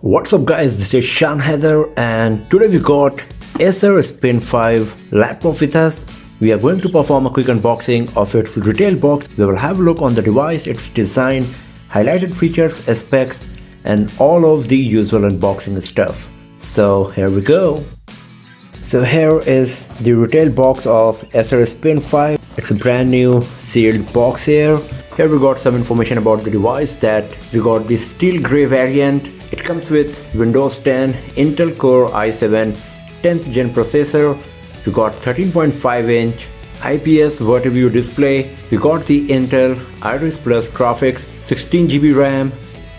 What's up guys, this is Shan Heather and today we got Acer Spin 5 laptop with us. We are going to perform a quick unboxing of its retail box. We will have a look on the device, its design, highlighted features, specs and all of the usual unboxing stuff. So here we go. So here is the retail box of Acer Spin 5. It's a brand new sealed box here. Here we got some information about the device, that we got the steel grey variant. It comes with Windows 10, Intel Core i7 10th gen processor. We got 13.5-inch IPS verti-view display. We got the Intel Iris Plus graphics, 16GB RAM,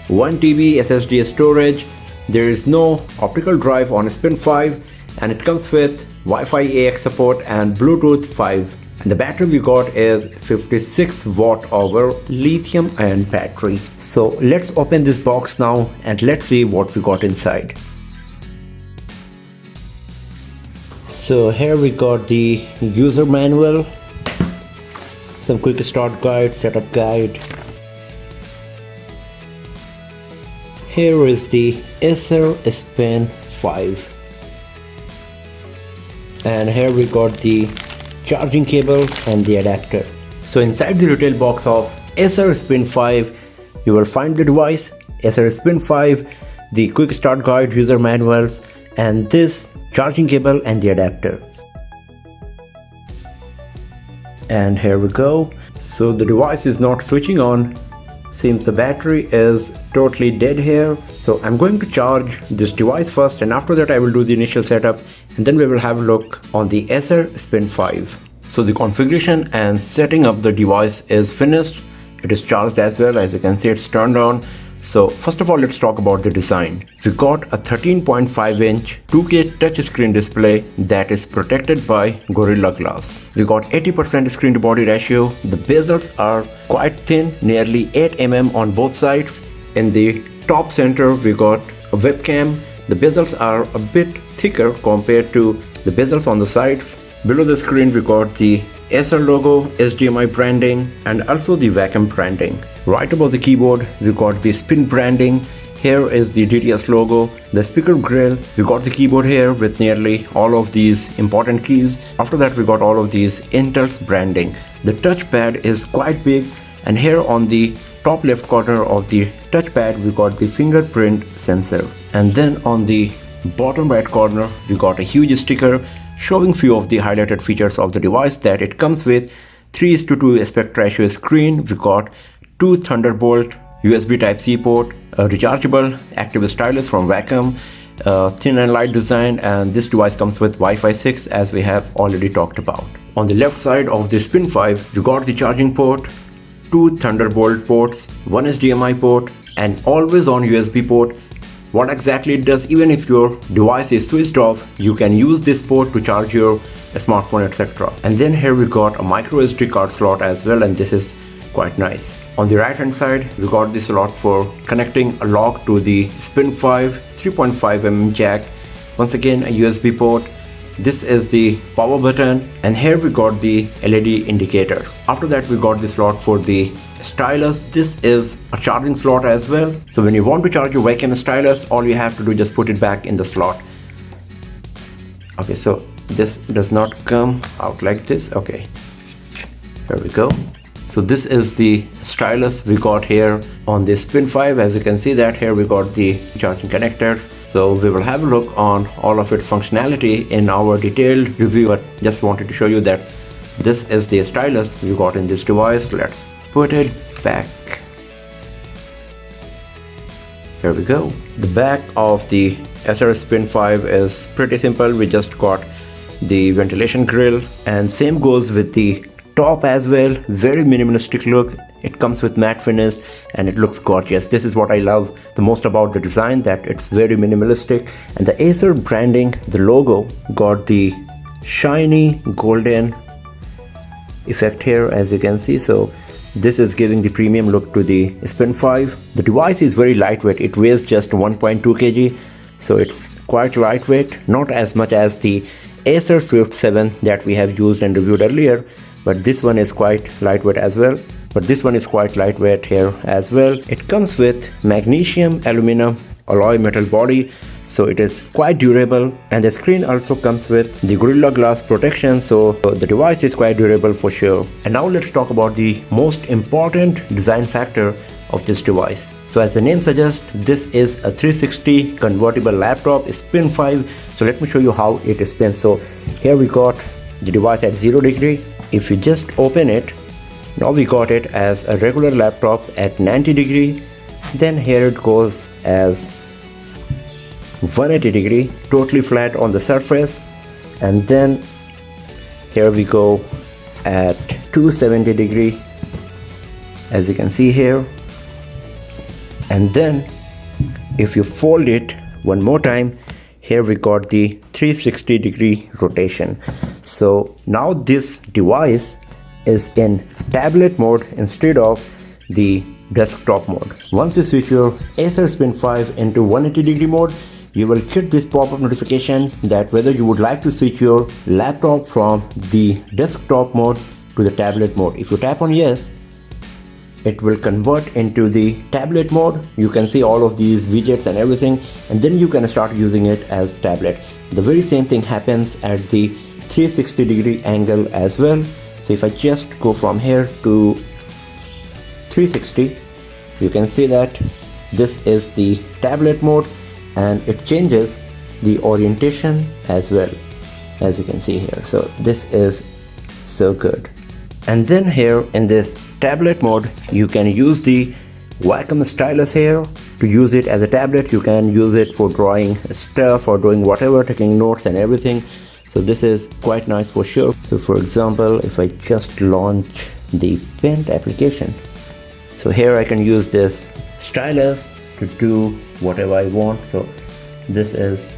1TB SSD storage. There is no optical drive on Spin 5 and it comes with Wi-Fi AX support and Bluetooth 5. And the battery we got is 56 watt hour lithium ion battery. So let's open this box now and let's see what we got inside. So here we got the user manual, some quick start guide, setup guide. Here is the Acer Spin 5. And here we got the charging cable and the adapter. So inside the retail box of Acer Spin 5 you will find the device, Acer Spin 5, the quick start guide, user manuals and this charging cable and the adapter. And here we go. So the device is not switching on. Seems the battery is totally dead here. So I'm going to charge this device first and after that I will do the initial setup and then we will have a look on the Acer Spin 5. So the configuration and setting up the device is finished. It is charged as well. As you can see, it's turned on. So first of all, let's talk about the design. We got a 13.5-inch 2K touchscreen display that is protected by Gorilla Glass. We got 80% screen to body ratio. The bezels are quite thin, nearly 8 mm on both sides. In the top center, we got a webcam. The bezels are a bit thicker compared to the bezels on the sides. Below the screen, we got the Acer logo, HDMI branding and also the Wacom branding. Right above the keyboard, we got the Spin branding. Here is the DTS logo, the speaker grill. We got the keyboard here with nearly all of these important keys. After that, we got all of these Intel's branding. The touchpad is quite big and here on the top left corner of the touchpad, we got the fingerprint sensor. And then on the bottom right corner, we got a huge sticker showing few of the highlighted features of the device, that it comes with 3:2 aspect ratio screen. We got 2 Thunderbolt USB Type-C port, a rechargeable active stylus from Wacom, thin and light design, and this device comes with Wi-Fi 6 as we have already talked about. On the left side of the Spin 5, you got the charging port, 2 Thunderbolt ports, 1 HDMI port, and always on USB port. What exactly it does, even if your device is switched off, you can use this port to charge your smartphone, etc. And then here we got a micro SD card slot as well, and this is quite nice. On the right hand side, we got this slot for connecting a lock to the Spin 5 3.5mm jack. Once again, a USB port. This is the power button and here we got the LED indicators. After that, we got the slot for the stylus. This is a charging slot as well. So when you want to charge your Wacom stylus, all you have to do is just put it back in the slot. Okay, so this does not come out like this. Okay, here we go. So this is the stylus we got here on the Spin 5. As you can see that here we got the charging connectors. So we will have a look on all of its functionality in our detailed review, but just wanted to show you that this is the stylus we got in this device. Let's put it back. Here we go. The back of the Acer Spin 5 is pretty simple. We just got the ventilation grill and same goes with the top as well. Very minimalistic look. It comes with matte finish and it looks gorgeous. This is what I love the most about the design, that it's very minimalistic. And the Acer branding, the logo got the shiny golden effect here as you can see. So this is giving the premium look to the Spin 5. The device is very lightweight. It weighs just 1.2 kg. So it's quite lightweight, not as much as the Acer Swift 7 that we have used and reviewed earlier, but this one is quite lightweight as well. But this one is quite lightweight here as well. It comes with magnesium, aluminum alloy metal body, so it is quite durable, and the screen also comes with the Gorilla Glass protection, so the device is quite durable for sure. And now let's talk about the most important design factor of this device. So as the name suggests, this is a 360 convertible laptop, Spin 5. So let me show you how it spins. So here we got the device at 0 degree. If you just open it, now we got it as a regular laptop at 90 degree. Then here it goes as 180 degree, totally flat on the surface. And then here we go at 270 degree, as you can see here. And then if you fold it one more time, here we got the 360 degree rotation. So now this device is in tablet mode instead of the desktop mode. Once you switch your Acer Spin 5 into 180 degree mode, you will get this pop-up notification that whether you would like to switch your laptop from the desktop mode to the tablet mode. If you tap on yes, it will convert into the tablet mode. You can see all of these widgets and everything, and then you can start using it as tablet. The very same thing happens at the 360 degree angle as well. So if I just go from here to 360, you can see that this is the tablet mode, and it changes the orientation as well, as you can see here. So this is so good. And then here in this tablet mode, you can use the Wacom stylus here to use it as a tablet. You can use it for drawing stuff or doing whatever, taking notes and everything. So this is quite nice for sure. So for example, if I just launch the Paint application, so here I can use this stylus to do whatever I want. So this is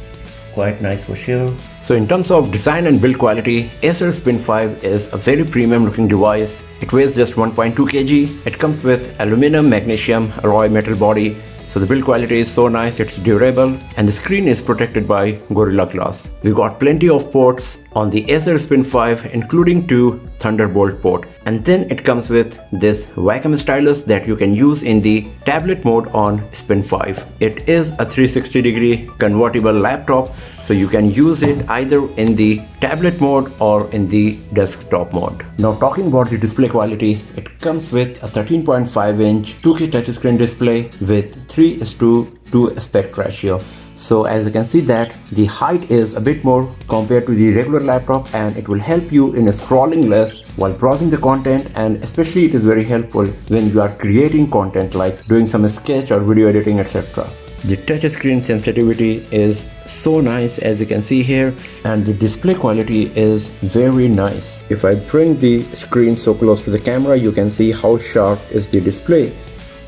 quite nice for sure. So in terms of design and build quality, Acer Spin 5 is a very premium looking device. It weighs just 1.2 kg. It comes with aluminum, magnesium, alloy metal body. So the build quality is so nice, it's durable, and the screen is protected by Gorilla Glass. We got plenty of ports on the Acer Spin 5, including 2 Thunderbolt port. And then it comes with this Wacom stylus that you can use in the tablet mode on Spin 5. It is a 360 degree convertible laptop, so you can use it either in the tablet mode or in the desktop mode. Now talking about the display quality, it comes with a 13.5 inch 2K touchscreen display with 3:2 aspect ratio. So as you can see that the height is a bit more compared to the regular laptop, and it will help you in scrolling less while browsing the content, and especially it is very helpful when you are creating content like doing some sketch or video editing, etc. The touchscreen sensitivity is so nice, as you can see here, and the display quality is very nice. If I bring the screen so close to the camera, you can see how sharp is the display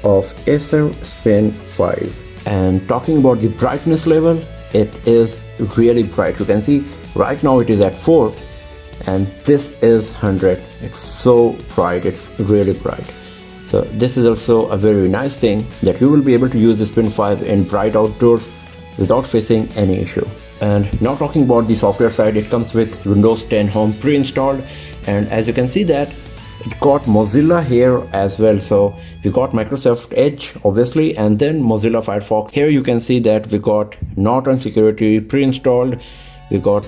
of Acer Spin 5. And talking about the brightness level, it is really bright. You can see right now it is at 4, and this is 100. It's so bright, it's really bright. So this is also a very nice thing that you will be able to use the Spin 5 in bright outdoors without facing any issue. And now talking about the software side, it comes with Windows 10 Home pre-installed, and as you can see that it got Mozilla here as well. So we got Microsoft Edge obviously, and then Mozilla Firefox. Here you can see that we got Norton Security pre-installed. We got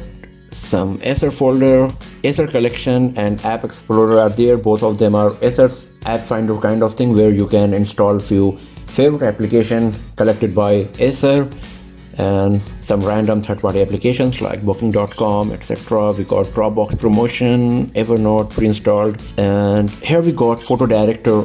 some Acer folder, Acer collection, and App Explorer are there. Both of them are Acer's App Finder kind of thing, where you can install few favorite applications collected by Acer and some random third-party applications like booking.com, etc. We got Dropbox promotion, Evernote pre-installed, and here we got Photo Director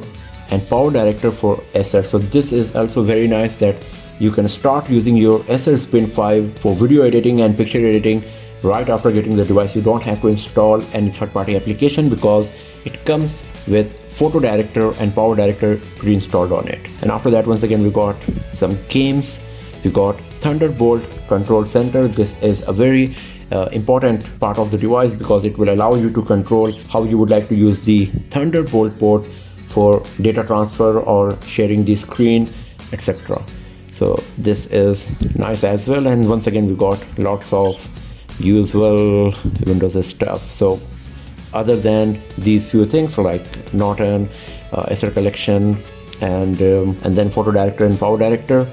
and Power Director for Acer. So this is also very nice that you can start using your Acer Spin 5 for video editing and picture editing right after getting the device. You don't have to install any third-party application because it comes with Photo Director and Power Director pre-installed on it. And after that, once again, we got some games. We got Thunderbolt Control Center. This is a very important part of the device because it will allow you to control how you would like to use the Thunderbolt port for data transfer or sharing the screen, etc. So this is nice as well. And once again, we got lots of usual Windows stuff. So other than these few things like Norton, Acer collection, and then Photo Director and Power Director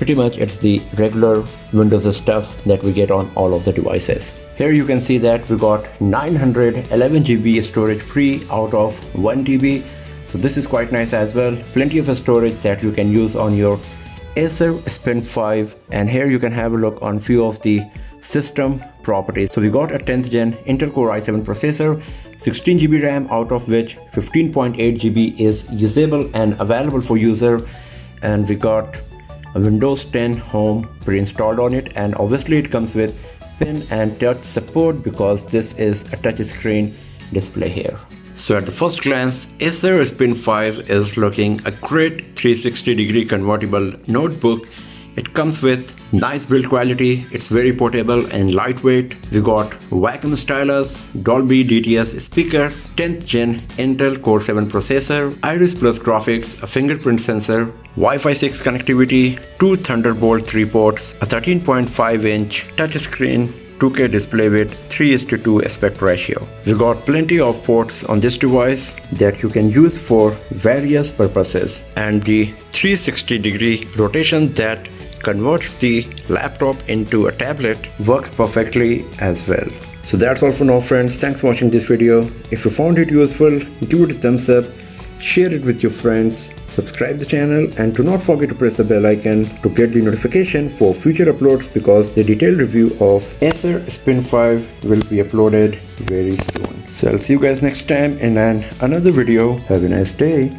pretty much it's the regular Windows stuff that we get on all of the devices. Here you can see that we got 911 GB storage free out of 1 TB. So this is quite nice as well. Plenty of storage that you can use on your Acer Spin 5. And here you can have a look on few of the system properties. So we got a 10th gen Intel Core i7 processor, 16 GB RAM, out of which 15.8 GB is usable and available for user. And we got a Windows 10 Home pre-installed on it, and obviously it comes with pen and touch support because this is a touch screen display here. So at the first glance, Acer Spin 5 is looking a great 360-degree convertible notebook. It comes with nice build quality, it's very portable and lightweight. We got vacuum stylus, Dolby DTS speakers, 10th gen Intel Core 7 processor, Iris Plus graphics, a fingerprint sensor, Wi-Fi 6 connectivity, 2 Thunderbolt 3 ports, a 13.5-inch touchscreen, 2K display with 3:2 aspect ratio. We got plenty of ports on this device that you can use for various purposes, and the 360-degree rotation that converts the laptop into a tablet works perfectly as well. So that's all for now, friends. Thanks for watching this video. If you found it useful, give it a thumbs up, share it with your friends, subscribe the channel, and do not forget to press the bell icon to get the notification for future uploads, because the detailed review of Acer Spin 5 will be uploaded very soon. So I'll see you guys next time in another video. Have a nice day.